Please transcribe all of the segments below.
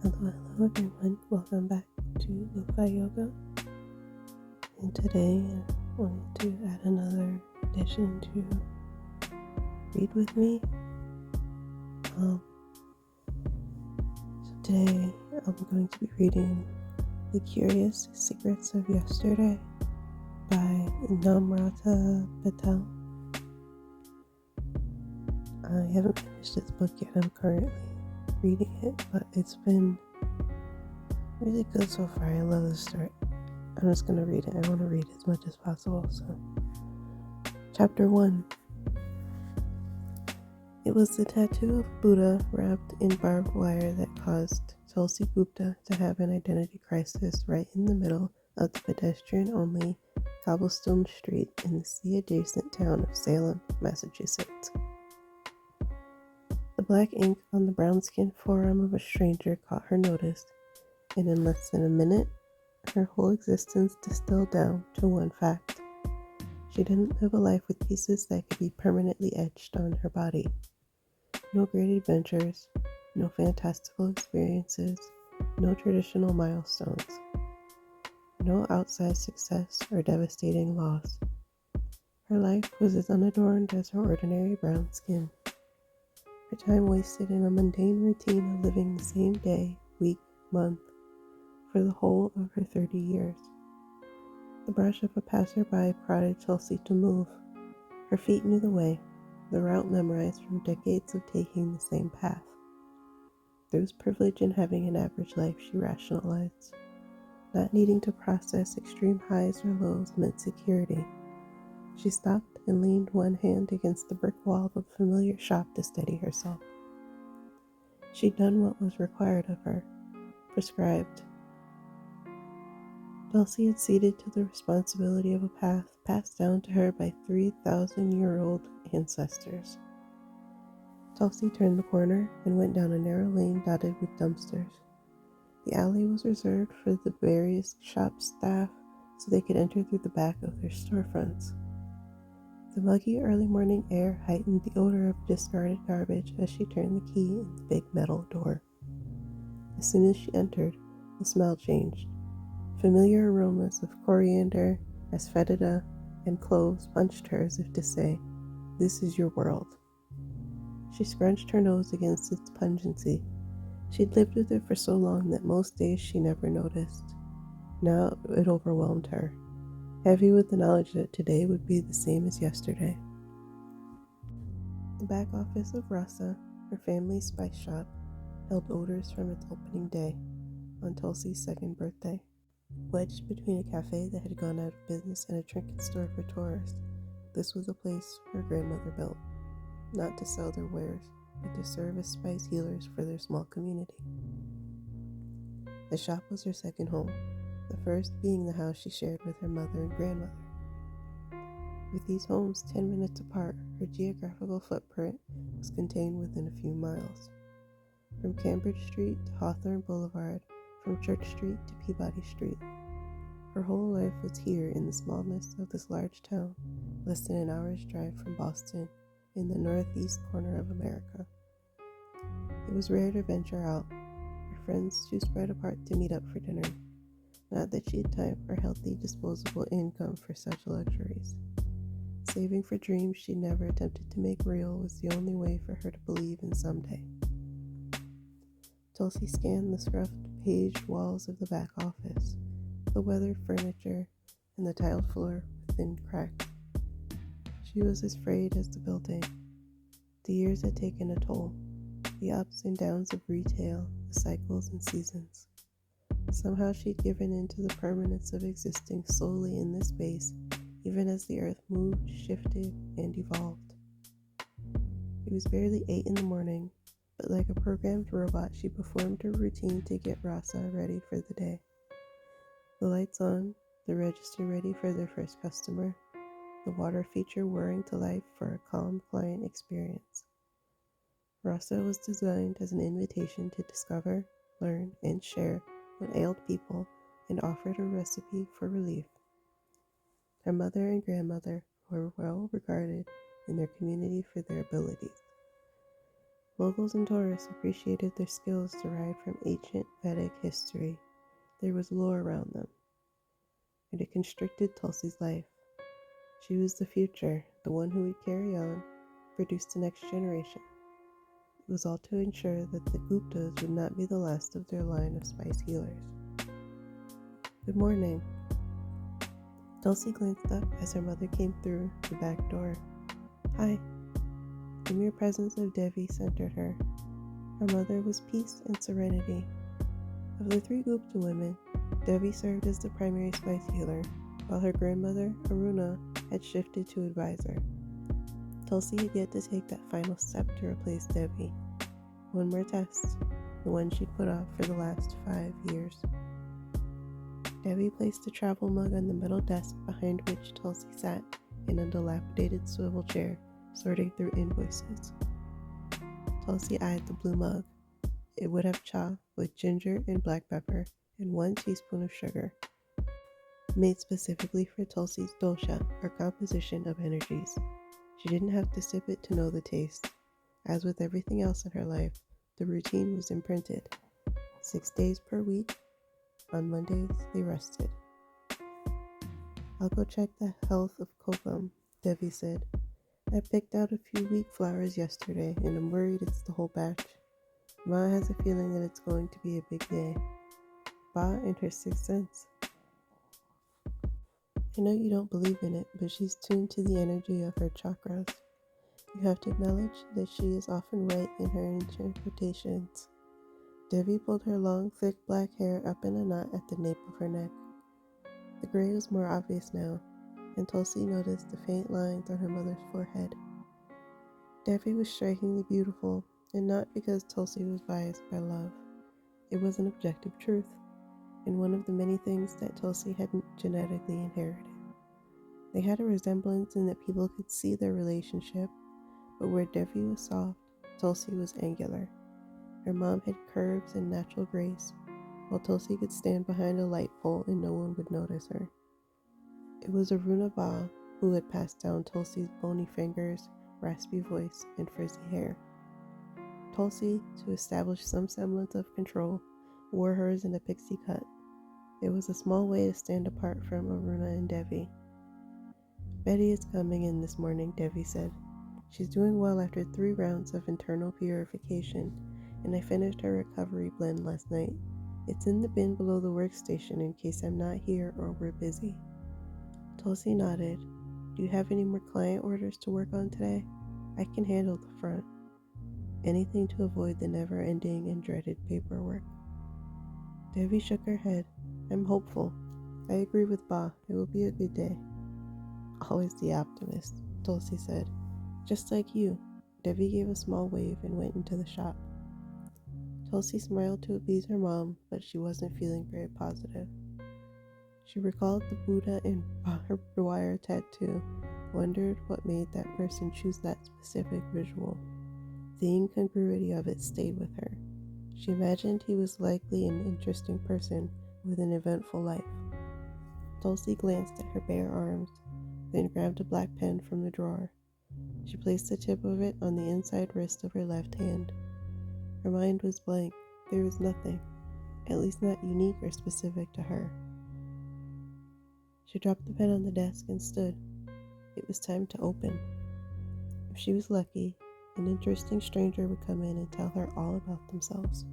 Hello everyone. Welcome back to LoFi Yoga. And today I wanted to add another addition to read with me. So today I'm going to be reading The Curious Secrets of Yesterday by Namrata Patel. I haven't finished this book yet. I'm currently reading it, but it's been really good so far. I love the story. I'm just going to read it. I want to read as much as possible. So, Chapter 1. It was the tattoo of Buddha wrapped in barbed wire that caused Tulsi Gupta to have an identity crisis right in the middle of the pedestrian-only cobblestone street in the sea-adjacent town of Salem, Massachusetts. The black ink on the brown-skinned forearm of a stranger caught her notice, and in less than a minute, her whole existence distilled down to one fact. She didn't live a life with pieces that could be permanently etched on her body. No great adventures, no fantastical experiences, no traditional milestones. No outsized success or devastating loss. Her life was as unadorned as her ordinary brown skin. Her time wasted in a mundane routine of living the same day, week, month, for the whole of her 30 years. The brush of a passerby prodded Tulsi to move. Her feet knew the way, the route memorized from decades of taking the same path. There was privilege in having an average life, she rationalized. Not needing to process extreme highs or lows meant security. She stopped and leaned one hand against the brick wall of a familiar shop to steady herself. She'd done what was required of her, prescribed. Tulsi had ceded to the responsibility of a path passed down to her by 3,000-year-old ancestors. Tulsi turned the corner and went down a narrow lane dotted with dumpsters. The alley was reserved for the various shop staff so they could enter through the back of their storefronts. The muggy early morning air heightened the odor of discarded garbage as she turned the key in the big metal door. As soon as she entered, the smell changed. Familiar aromas of coriander, asafoetida, and cloves punched her as if to say, "This is your world." She scrunched her nose against its pungency. She'd lived with it for so long that most days she never noticed. Now it overwhelmed her, heavy with the knowledge that today would be the same as yesterday. The back office of Rasa, her family's spice shop, held odors from its opening day, on Tulsi's second birthday. Wedged between a cafe that had gone out of business and a trinket store for tourists, this was a place her grandmother built, not to sell their wares, but to serve as spice healers for their small community. The shop was her second home, the first being the house she shared with her mother and grandmother. With these homes 10 minutes apart, her geographical footprint was contained within a few miles. From Cambridge Street to Hawthorne Boulevard, from Church Street to Peabody Street. Her whole life was here in the smallness of this large town, less than an hour's drive from Boston, in the northeast corner of America. It was rare to venture out, her friends too spread apart to meet up for dinner. Not that she had time or healthy disposable income for such luxuries. Saving for dreams she never attempted to make real was the only way for her to believe in someday. Tulsi scanned the scruffed paged walls of the back office, the weathered furniture, and the tiled floor with thin cracks. She was as frayed as the building. The years had taken a toll, the ups and downs of retail, the cycles and seasons. Somehow she'd given in to the permanence of existing solely in this space, even as the earth moved, shifted, and evolved. It was barely 8 in the morning, but like a programmed robot, she performed her routine to get Rasa ready for the day. The lights on, the register ready for their first customer, the water feature whirring to life for a calm client experience. Rasa was designed as an invitation to discover, learn, and share what ailed people and offered a recipe for relief. Her mother and grandmother were well regarded in their community for their abilities. Locals and tourists appreciated their skills derived from ancient Vedic history. There was lore around them, and it constricted Tulsi's life. She was the future, the one who would carry on, produce the next generation. It was all to ensure that the Guptas would not be the last of their line of spice healers. Good morning. Tulsi glanced up as her mother came through the back door. Hi. The mere presence of Devi centered her. Her mother was peace and serenity. Of the three Gupta women, Devi served as the primary spice healer, while her grandmother, Aruna, had shifted to advisor. Tulsi had yet to take that final step to replace Devi. One more test, the one she'd put off for the last 5 years. Devi placed a travel mug on the metal desk behind which Tulsi sat in a dilapidated swivel chair, sorting through invoices. Tulsi eyed the blue mug. It would have cha with ginger and black pepper and 1 teaspoon of sugar, made specifically for Tulsi's dosha, or composition of energies. She didn't have to sip it to know the taste. As with everything else in her life, the routine was imprinted. 6 days per week. On Mondays, they rested. I'll go check the health of Kopam, Devi said. I picked out a few weak flowers yesterday, and I'm worried it's the whole batch. Ma has a feeling that it's going to be a big day. Ba in her sixth sense. I know you don't believe in it, but she's tuned to the energy of her chakras. You have to acknowledge that she is often right in her interpretations. Devi pulled her long, thick black hair up in a knot at the nape of her neck. The gray was more obvious now, and Tulsi noticed the faint lines on her mother's forehead. Devi was strikingly beautiful, and not because Tulsi was biased by love. It was an objective truth, and one of the many things that Tulsi hadn't genetically inherited. They had a resemblance in that people could see their relationship, but where Devi was soft, Tulsi was angular. Her mom had curves and natural grace, while Tulsi could stand behind a light pole and no one would notice her. It was Aruna Ba who had passed down Tulsi's bony fingers, raspy voice, and frizzy hair. Tulsi, to establish some semblance of control, wore hers in a pixie cut. It was a small way to stand apart from Aruna and Devi. Betty is coming in this morning, Devi said. She's doing well after 3 rounds of internal purification, and I finished her recovery blend last night. It's in the bin below the workstation in case I'm not here or we're busy. Tulsi nodded. Do you have any more client orders to work on today? I can handle the front. Anything to avoid the never-ending and dreaded paperwork. Devi shook her head. I'm hopeful. I agree with Ba. It will be a good day. Always the optimist, Tulsi said. Just like you. Devi gave a small wave and went into the shop. Tulsi smiled to appease her mom, but she wasn't feeling very positive. She recalled the Buddha and barbed wire tattoo, wondered what made that person choose that specific visual. The incongruity of it stayed with her. She imagined he was likely an interesting person with an eventful life. Tulsi glanced at her bare arms, then grabbed a black pen from the drawer. She placed the tip of it on the inside wrist of her left hand. Her mind was blank. There was nothing, at least not unique or specific to her. She dropped the pen on the desk and stood. It was time to open. If she was lucky, an interesting stranger would come in and tell her all about themselves.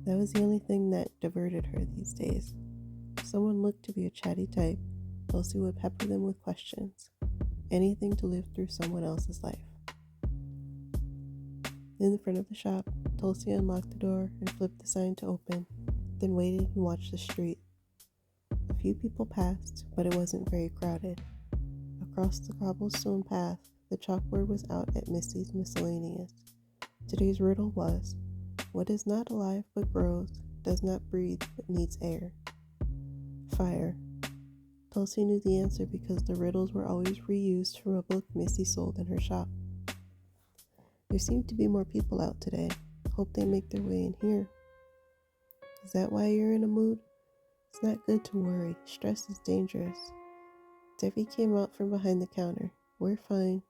That was the only thing that diverted her these days. If someone looked to be a chatty type, Tulsi would pepper them with questions. Anything to live through someone else's life. In the front of the shop, Tulsi unlocked the door and flipped the sign to open, then waited and watched the street. A few people passed, but it wasn't very crowded. Across the cobblestone path, the chalkboard was out at Missy's Miscellaneous. Today's riddle was, what is not alive but grows, does not breathe but needs air? Fire. Tulsi knew the answer because the riddles were always reused from a book Missy sold in her shop. There seemed to be more people out today. Hope they make their way in here. Is that why you're in a mood? It's not good to worry. Stress is dangerous. Devi came out from behind the counter. We're fine.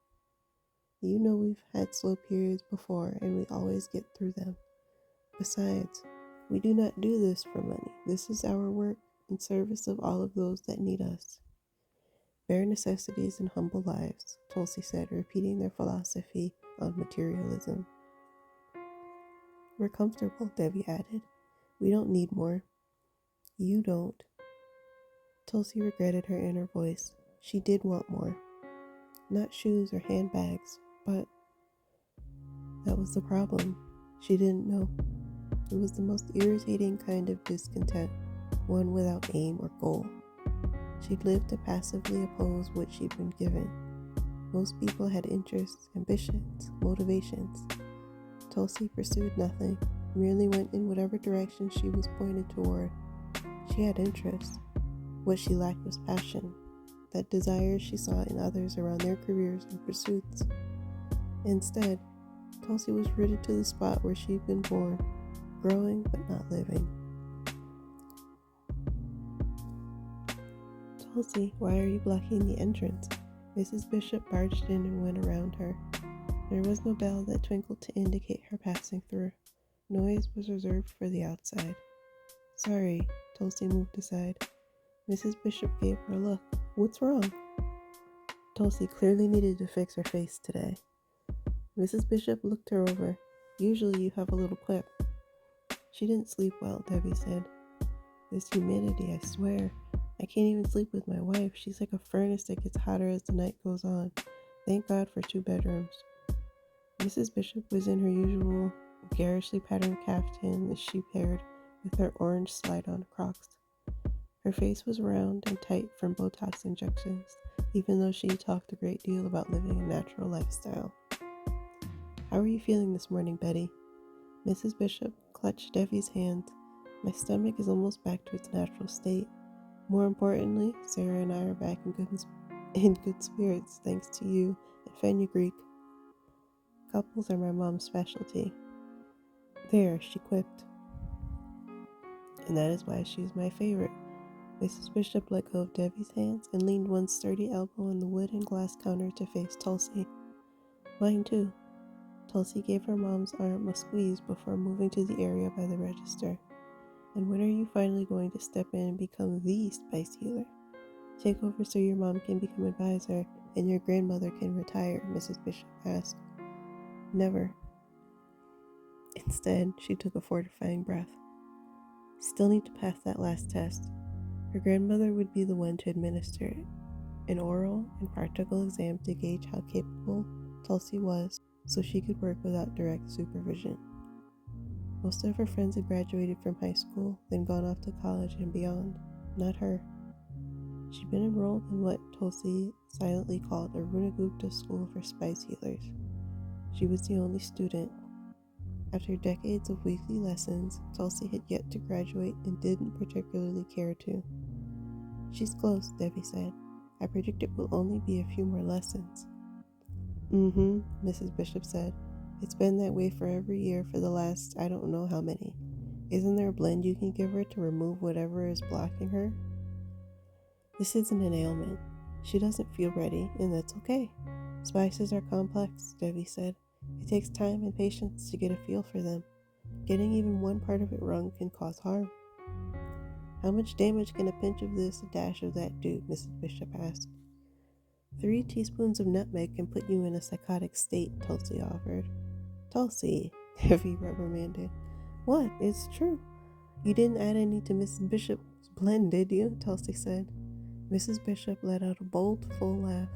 You know we've had slow periods before and we always get through them. Besides, we do not do this for money. This is our work in service of all of those that need us. Bare necessities and humble lives, Tulsi said, repeating their philosophy on materialism. We're comfortable, Devi added. We don't need more. You don't. Tulsi regretted her inner voice. She did want more. Not shoes or handbags, but that was the problem. She didn't know. It was the most irritating kind of discontent, one without aim or goal. She'd lived to passively oppose what she'd been given. Most people had interests, ambitions, motivations. Tulsi pursued nothing, merely went in whatever direction she was pointed toward. She had interests. What she lacked was passion, that desire she saw in others around their careers and pursuits. Instead, Tulsi was rooted to the spot where she'd been born, growing but not living. Tulsi, why are you blocking the entrance? Mrs. Bishop barged in and went around her. There was no bell that twinkled to indicate her passing through. Noise was reserved for the outside. Sorry, Tulsi moved aside. Mrs. Bishop gave her a look. What's wrong? Tulsi clearly needed to fix her face today. Mrs. Bishop looked her over. Usually you have a little quip. She didn't sleep well, Debbie said. This humidity, I swear. I can't even sleep with my wife. She's like a furnace that gets hotter as the night goes on. Thank God for 2 bedrooms. Mrs. Bishop was in her usual garishly patterned caftan that she paired with her orange slide-on Crocs. Her face was round and tight from Botox injections, even though she talked a great deal about living a natural lifestyle. How are you feeling this morning, Betty? Mrs. Bishop clutched Debbie's hand. My stomach is almost back to its natural state. More importantly, Sarah and I are back in good spirits thanks to you and fenugreek. Couples are my mom's specialty. There, she quipped. And that is why she's my favorite. Mrs. Bishop let go of Debbie's hands and leaned one sturdy elbow on the wood and glass counter to face Tulsi. Mine too. Tulsi gave her mom's arm a squeeze before moving to the area by the register. And when are you finally going to step in and become the spice healer? Take over so your mom can become advisor and your grandmother can retire, Mrs. Bishop asked. Never. Instead, she took a fortifying breath. Still need to pass that last test. Her grandmother would be the one to administer it. An oral and practical exam to gauge how capable Tulsi was so she could work without direct supervision. Most of her friends had graduated from high school, then gone off to college and beyond. Not her. She'd been enrolled in what Tulsi silently called a Runagupta school for spice healers. She was the only student. After decades of weekly lessons, Tulsi had yet to graduate and didn't particularly care to. She's close, Debbie said. I predict it will only be a few more lessons. Mrs. Bishop said. It's been that way for every year for the last I don't know how many. Isn't there a blend you can give her to remove whatever is blocking her? This isn't an ailment. She doesn't feel ready, and that's okay. Spices are complex, Debbie said. It takes time and patience to get a feel for them. Getting even one part of it wrong can cause harm. How much damage can a pinch of this, a dash of that do? Mrs. Bishop asked. 3 teaspoons of nutmeg can put you in a psychotic state, Tulsi offered. Tulsi, Debbie reprimanded. What? It's true. You didn't add any to Mrs. Bishop's blend, did you? Tulsi said. Mrs. Bishop let out a bold, full laugh.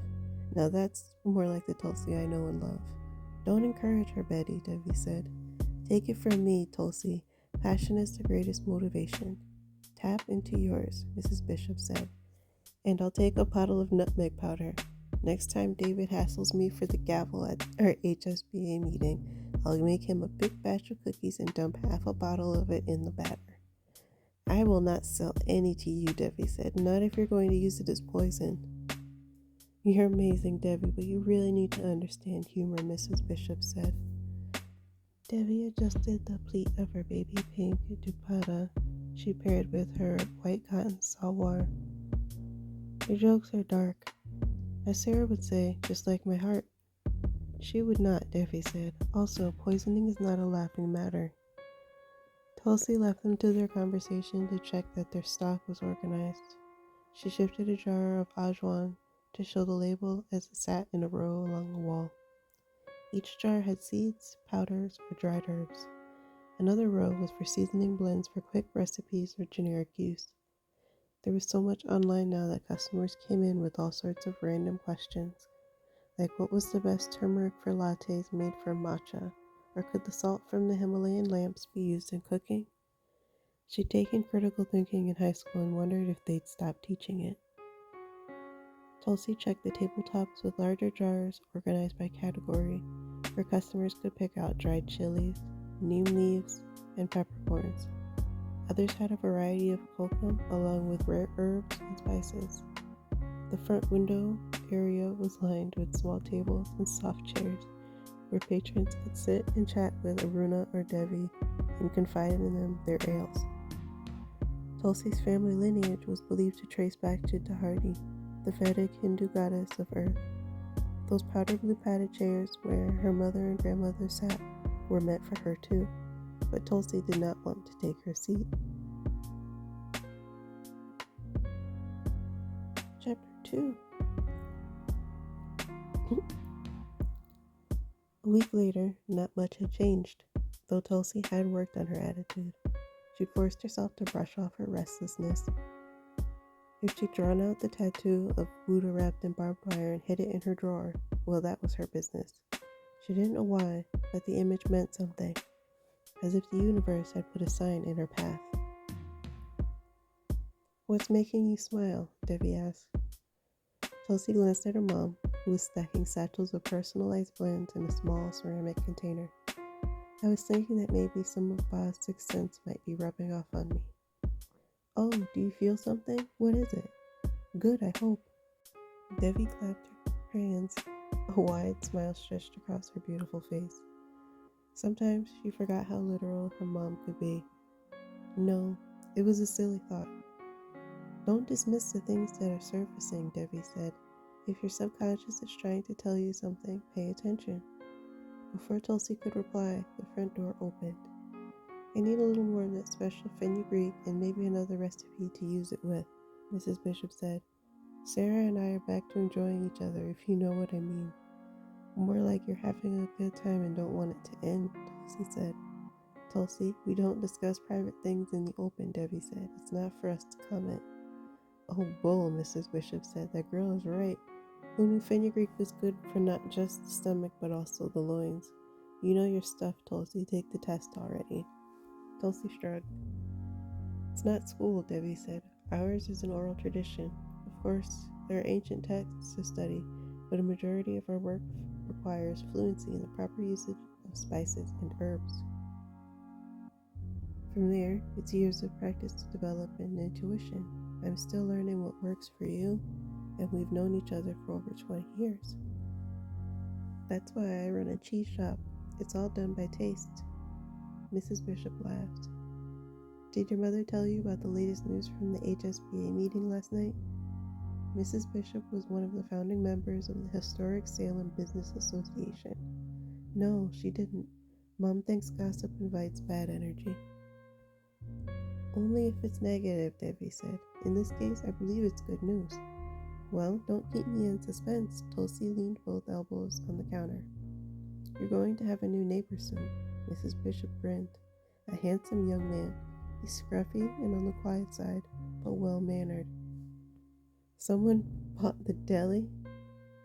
Now that's more like the Tulsi I know and love. Don't encourage her, Betty, Debbie said. Take it from me, Tulsi. Passion is the greatest motivation. Tap into yours, Mrs. Bishop said. And I'll take a bottle of nutmeg powder. Next time David hassles me for the gavel at our HSBA meeting, I'll make him a big batch of cookies and dump half a bottle of it in the batter. I will not sell any to you, Debbie said. Not if you're going to use it as poison. You're amazing, Debbie, but you really need to understand humor, Mrs. Bishop said. Debbie adjusted the pleat of her baby pink dupatta she paired with her white cotton salwar. Your jokes are dark. As Sarah would say, just like my heart. She would not, Devi said. Also, poisoning is not a laughing matter. Tulsi left them to their conversation to check that their stock was organized. She shifted a jar of ajwan to show the label as it sat in a row along the wall. Each jar had seeds, powders, or dried herbs. Another row was for seasoning blends for quick recipes or generic use. There was so much online now that customers came in with all sorts of random questions, like what was the best turmeric for lattes made from matcha, or could the salt from the Himalayan lamps be used in cooking? She'd taken critical thinking in high school and wondered if they'd stop teaching it. Tulsi checked the tabletops with larger jars organized by category, where customers could pick out dried chilies, neem leaves, and peppercorns. Others had a variety of kokum along with rare herbs and spices. The front window area was lined with small tables and soft chairs where patrons could sit and chat with Aruna or Devi and confide in them their ails. Tulsi's family lineage was believed to trace back to Dharti, the Vedic Hindu goddess of earth. Those powder blue padded chairs where her mother and grandmother sat were meant for her too, but Tulsi did not want to take her seat. Chapter 2. A week later, not much had changed, though Tulsi had worked on her attitude. She'd forced herself to brush off her restlessness. If she'd drawn out the tattoo of Buddha wrapped in barbed wire and hid it in her drawer, well, that was her business. She didn't know why, but the image meant something, as if the universe had put a sign in her path. "What's making you smile?" Devi asked. Tulsi glanced at her mom, who was stacking satchels of personalized blends in a small ceramic container. "I was thinking that maybe some of Ba's sixth sense might be rubbing off on me." "Oh, do you feel something? What is it?" "Good, I hope." Devi clapped her hands. A wide smile stretched across her beautiful face. Sometimes she forgot how literal her mom could be. "No, it was a silly thought." "Don't dismiss the things that are surfacing," Devi said. "If your subconscious is trying to tell you something, pay attention." Before Tulsi could reply, the front door opened. "I need a little more of that special fenugreek and maybe another recipe to use it with," Mrs. Bishop said. "Sarah and I are back to enjoying each other, if you know what I mean." "More like you're having a good time and don't want it to end," Tulsi said. "Tulsi, we don't discuss private things in the open," Devi said. "It's not for us to comment." "Oh, bull," Mrs. Bishop said. "That girl is right. Who knew fenugreek was good for not just the stomach but also the loins? You know your stuff, Tulsi. Take the test already." Tulsi shrugged. "It's not school," Devi said. "Ours is an oral tradition. Of course, there are ancient texts to study, but a majority of our work requires fluency in the proper usage of spices and herbs. From there, it's years of practice to develop an intuition. I'm still learning what works for you, and we've known each other for over 20 years. That's why I run a cheese shop. It's all done by taste." Mrs. Bishop laughed. "Did your mother tell you about the latest news from the HSBA meeting last night?" Mrs. Bishop was one of the founding members of the historic Salem Business Association. "No, she didn't. Mom thinks gossip invites bad energy." "Only if it's negative," Debbie said. "In this case, I believe it's good news." "Well, don't keep me in suspense." Tulsi leaned both elbows on the counter. "You're going to have a new neighbor soon." Mrs. Bishop grinned. "A handsome young man. He's scruffy and on the quiet side, but well-mannered." "Someone bought the deli?"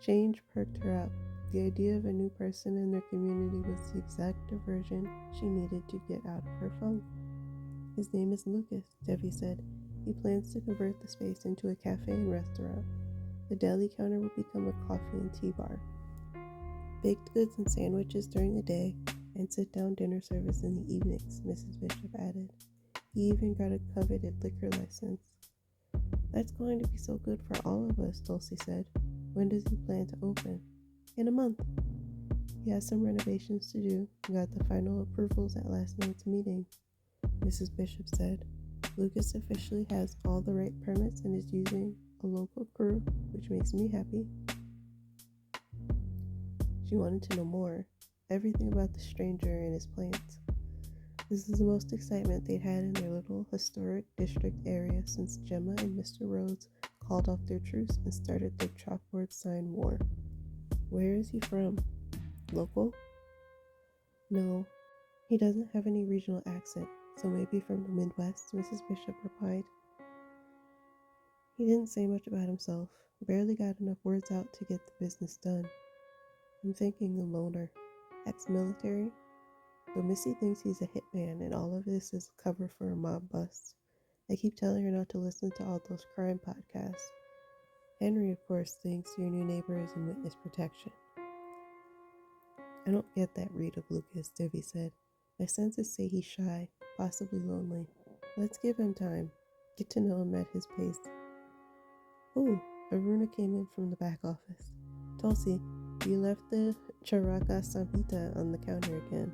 Change perked her up. The idea of a new person in their community was the exact diversion she needed to get out of her funk. "His name is Lucas," Debbie said. "He plans to convert the space into a cafe and restaurant. The deli counter will become a coffee and tea bar. Baked goods and sandwiches during the day, and sit-down dinner service in the evenings," Mrs. Bishop added. "He even got a coveted liquor license." "That's going to be so good for all of us," Tulsi said. "When does he plan to open?" "In a month. He has some renovations to do and got the final approvals at last night's meeting," Mrs. Bishop said. "Lucas officially has all the right permits and is using a local crew, which makes me happy." She wanted to know more, everything about the stranger and his plans. This is the most excitement they'd had in their little historic district area since Gemma and Mr. Rhodes called off their truce and started their chalkboard sign war. Where is he from? Local? No, he doesn't have any regional accent, so maybe from the Midwest, Mrs. Bishop replied. He didn't say much about himself, barely got enough words out to get the business done. I'm thinking the loner, ex-military, though Missy thinks he's a hitman and all of this is a cover for a mob bust. I keep telling her not to listen to all those crime podcasts. Henry, of course, thinks your new neighbor is in witness protection. I don't get that read of Lucas, Debbie said. My senses say he's shy, possibly lonely. Let's give him time. Get to know him at his pace. Ooh, Aruna came in from the back office. Tulsi, you left the Charaka Samhita on the counter again.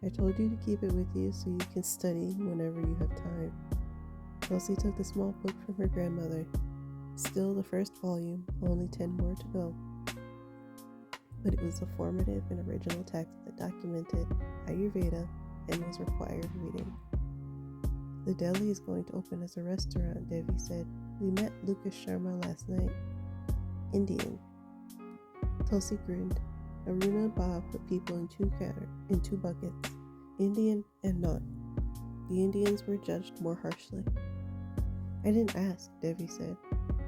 I told you to keep it with you so you can study whenever you have time. Tulsi took the small book from her grandmother. Still the first volume, only 10 more to go. But it was a formative and original text that documented Ayurveda and was required reading. The deli is going to open as a restaurant, Devi said. We met Lucas Sharma last night. Indian. Tulsi grinned. Aruna Ba put people in two buckets, Indian and not. The Indians were judged more harshly. I didn't ask, Devi said.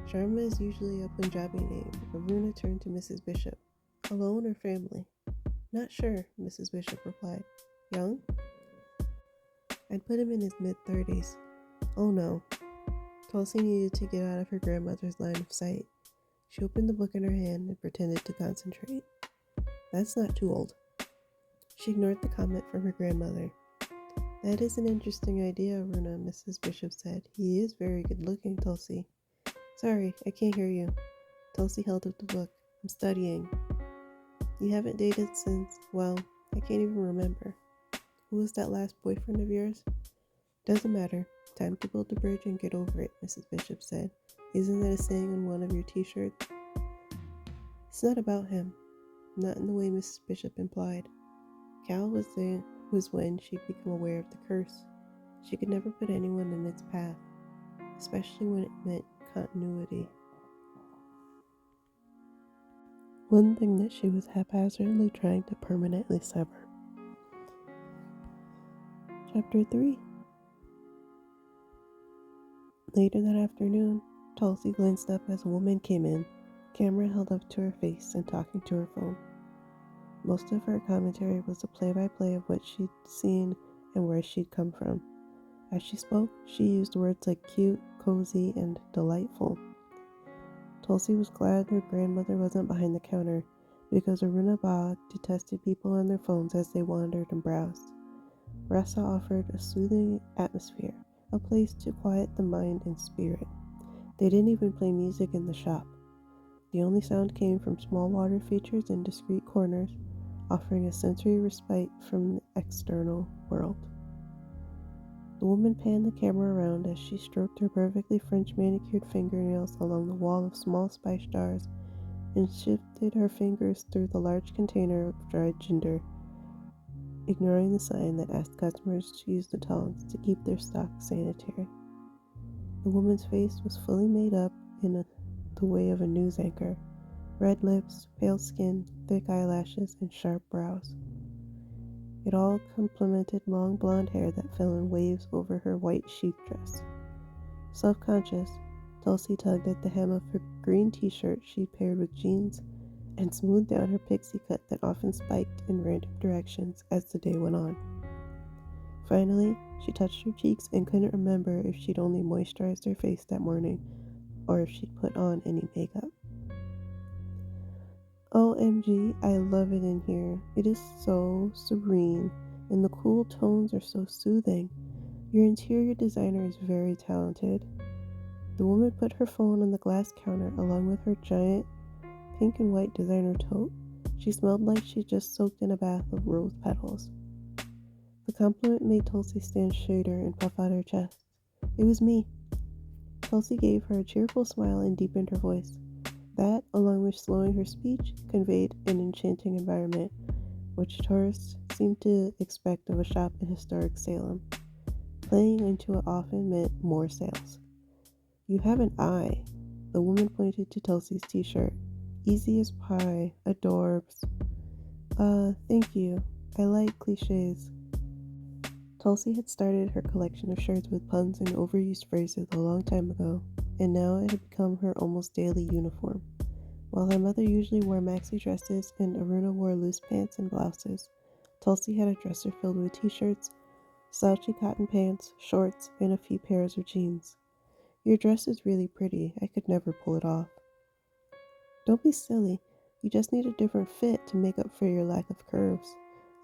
Sharma is usually a Punjabi name. Aruna turned to Mrs. Bishop. Alone or family? Not sure, Mrs. Bishop replied. Young? I'd put him in his mid-30s. Oh no. Tulsi needed to get out of her grandmother's line of sight. She opened the book in her hand and pretended to concentrate. That's not too old. She ignored the comment from her grandmother. That is an interesting idea, Aruna, Mrs. Bishop said. He is very good-looking, Tulsi. Sorry, I can't hear you. Tulsi held up the book. I'm studying. You haven't dated since, well, I can't even remember. Who was that last boyfriend of yours? Doesn't matter. Time to build a bridge and get over it, Mrs. Bishop said. Isn't that a saying on one of your t-shirts? It's not about him. Not in the way Mrs. Bishop implied. Cal was when she'd become aware of the curse. She could never put anyone in its path, especially when it meant continuity. One thing that she was haphazardly trying to permanently sever. Chapter 3. Later that afternoon, Tulsi glanced up as a woman came in, camera held up to her face and talking to her phone. Most of her commentary was a play-by-play of what she'd seen and where she'd come from. As she spoke, she used words like cute, cozy, and delightful. Tulsi was glad her grandmother wasn't behind the counter, because Aruna Ba detested people on their phones as they wandered and browsed. Rasa offered a soothing atmosphere, a place to quiet the mind and spirit. They didn't even play music in the shop. The only sound came from small water features in discreet corners, offering a sensory respite from the external world. The woman panned the camera around as she stroked her perfectly French manicured fingernails along the wall of small spice jars and shifted her fingers through the large container of dried ginger, ignoring the sign that asked customers to use the tongs to keep their stock sanitary. The woman's face was fully made up in the way of a news anchor. Red lips, pale skin, thick eyelashes, and sharp brows. It all complemented long blonde hair that fell in waves over her white sheath dress. Self-conscious, Tulsi tugged at the hem of her green t-shirt she paired with jeans and smoothed down her pixie cut that often spiked in random directions as the day went on. Finally, she touched her cheeks and couldn't remember if she'd only moisturized her face that morning or if she'd put on any makeup. OMG, I love it in here. It is so serene, and the cool tones are so soothing. Your interior designer is very talented. The woman put her phone on the glass counter along with her giant pink and white designer tote. She smelled like she'd just soaked in a bath of rose petals. The compliment made Tulsi stand straighter and puff out her chest. It was me. Tulsi gave her a cheerful smile and deepened her voice. That, along with slowing her speech, conveyed an enchanting environment, which tourists seemed to expect of a shop in historic Salem. Playing into it often meant more sales. You have an eye. The woman pointed to Tulsi's t-shirt. Easy as pie. Adorbs. Thank you. I like cliches. Tulsi had started her collection of shirts with puns and overused phrases a long time ago, and now it had become her almost daily uniform. While her mother usually wore maxi dresses and Aruna wore loose pants and blouses, Tulsi had a dresser filled with t-shirts, slouchy cotton pants, shorts, and a few pairs of jeans. Your dress is really pretty. I could never pull it off. Don't be silly. You just need a different fit to make up for your lack of curves.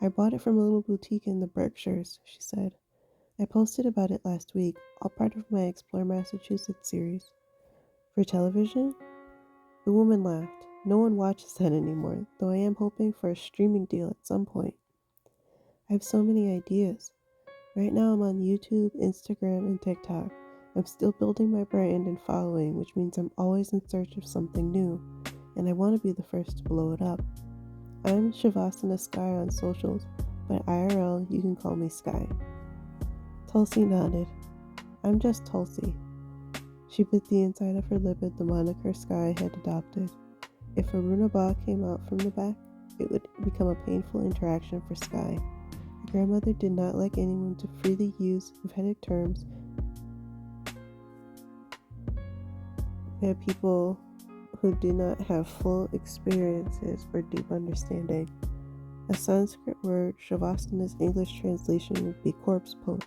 I bought it from a little boutique in the Berkshires, she said. I posted about it last week, all part of my Explore Massachusetts series. For television? The woman laughed. No one watches that anymore, though I am hoping for a streaming deal at some point. I have so many ideas. Right now I'm on YouTube, Instagram, and TikTok. I'm still building my brand and following, which means I'm always in search of something new, and I want to be the first to blow it up. I'm Shavasana Sky on socials, but IRL, you can call me Sky. Tulsi nodded. I'm just Tulsi. She bit the inside of her lip at the moniker Sky had adopted. If Aruna Ba came out from the back, it would become a painful interaction for Sky. Her grandmother did not like anyone to freely use Vedic terms by people who do not have full experiences or deep understanding. A Sanskrit word, Shavasana's English translation would be corpse pose,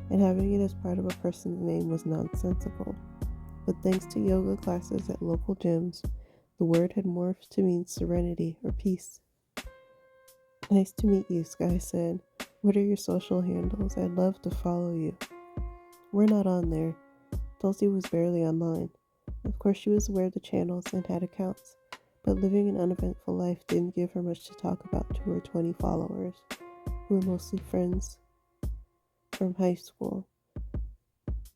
and having it as part of a person's name was nonsensical. But thanks to yoga classes at local gyms, the word had morphed to mean serenity or peace. Nice to meet you, Sky said. What are your social handles? I'd love to follow you. We're not on there. Tulsi was barely online. Of course, she was aware of the channels and had accounts, but living an uneventful life didn't give her much to talk about to her 20 followers, who were mostly friends from high school.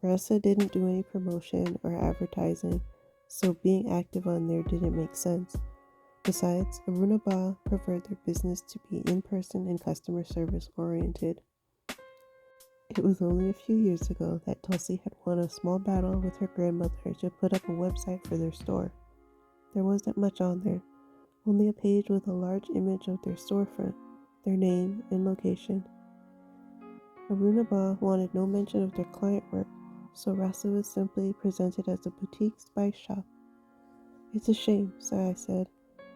Rasa didn't do any promotion or advertising, so being active on there didn't make sense. Besides, Aruna Ba preferred their business to be in-person and customer service oriented. It was only a few years ago that Tulsi had won a small battle with her grandmother to put up a website for their store. There wasn't much on there, only a page with a large image of their storefront, their name, and location. Aruna Ba wanted no mention of their client work, so Rasa was simply presented as a boutique spice shop. It's a shame, Sai said.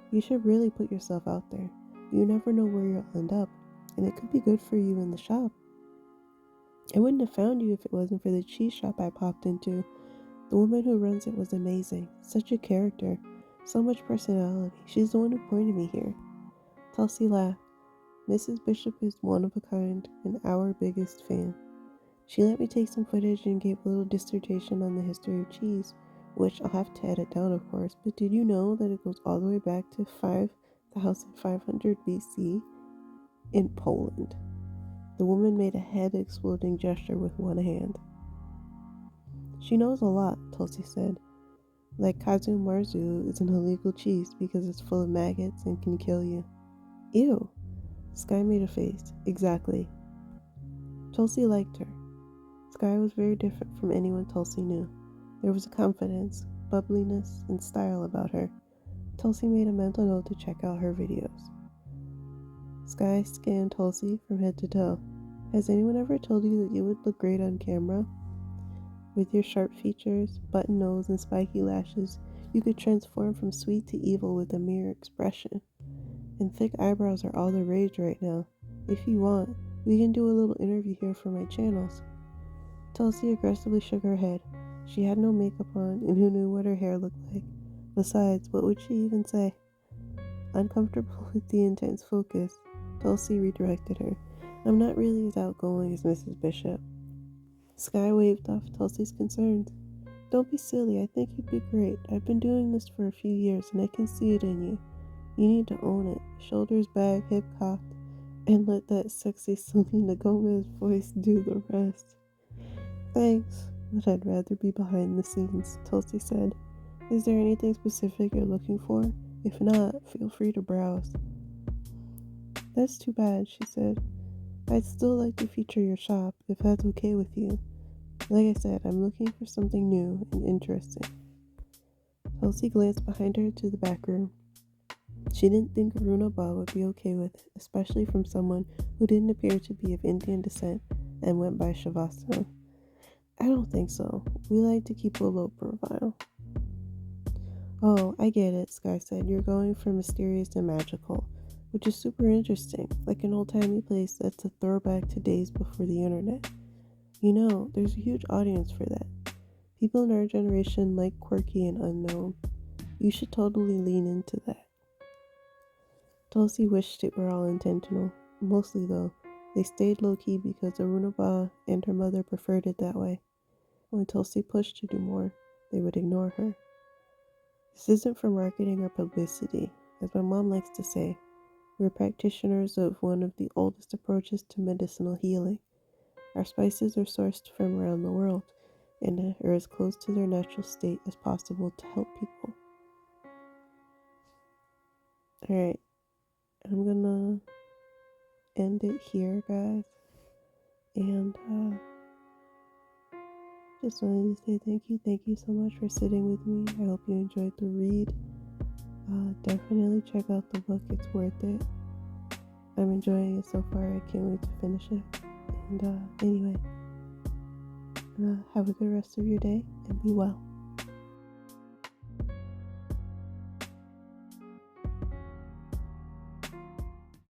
You should really put yourself out there. You never know where you'll end up, and it could be good for you in the shop. I wouldn't have found you if it wasn't for the cheese shop I popped into. The woman who runs it was amazing. Such a character. So much personality. She's the one who pointed me here. Tulsi laughed. Mrs. Bishop is one of a kind and our biggest fan. She let me take some footage and gave a little dissertation on the history of cheese, which I'll have to edit down, of course, but did you know that it goes all the way back to 5,500 BC in Poland? The woman made a head-exploding gesture with one hand. She knows a lot, Tulsi said. Like Kazu Marzu is an illegal cheese because it's full of maggots and can kill you. Ew. Sky made a face. Exactly. Tulsi liked her. Sky was very different from anyone Tulsi knew. There was a confidence, bubbliness, and style about her. Tulsi made a mental note to check out her videos. Sky scanned Tulsi from head to toe. Has anyone ever told you that you would look great on camera? With your sharp features, button nose, and spiky lashes, you could transform from sweet to evil with a mere expression. And thick eyebrows are all the rage right now. If you want, we can do a little interview here for my channels. Tulsi aggressively shook her head. She had no makeup on, and who knew what her hair looked like? Besides, what would she even say? Uncomfortable with the intense focus, Tulsi redirected her. I'm not really as outgoing as Mrs. Bishop. Sky waved off Tulsi's concerns. Don't be silly, I think you'd be great. I've been doing this for a few years, and I can see it in you. You need to own it. Shoulders back, hip cocked, and let that sexy Selena Gomez voice do the rest. Thanks, but I'd rather be behind the scenes, Tulsi said. Is there anything specific you're looking for? If not, feel free to browse. That's too bad, she said. I'd still like to feature your shop, if that's okay with you. Like I said, I'm looking for something new and interesting. Chelsea glanced behind her to the back room. She didn't think Aruna Ba would be okay with it, especially from someone who didn't appear to be of Indian descent and went by Shavasana. I don't think so. We like to keep a low profile. Oh, I get it, Sky said. You're going for mysterious and magical, which is super interesting, like an old-timey place that's a throwback to days before the internet. You know, there's a huge audience for that. People in our generation like quirky and unknown. You should totally lean into that. Tulsi wished it were all intentional. Mostly, though, they stayed low-key because Arunaba and her mother preferred it that way. When Tulsi pushed to do more, they would ignore her. This isn't for marketing or publicity. As my mom likes to say, we're practitioners of one of the oldest approaches to medicinal healing. Our spices are sourced from around the world and are as close to their natural state as possible to help people. Alright, I'm gonna end it here, guys. And just wanted to say thank you so much for sitting with me. I hope you enjoyed the read. Definitely check out the book, it's worth it. I'm enjoying it so far, I can't wait to finish it. And anyway, have a good rest of your day and be well.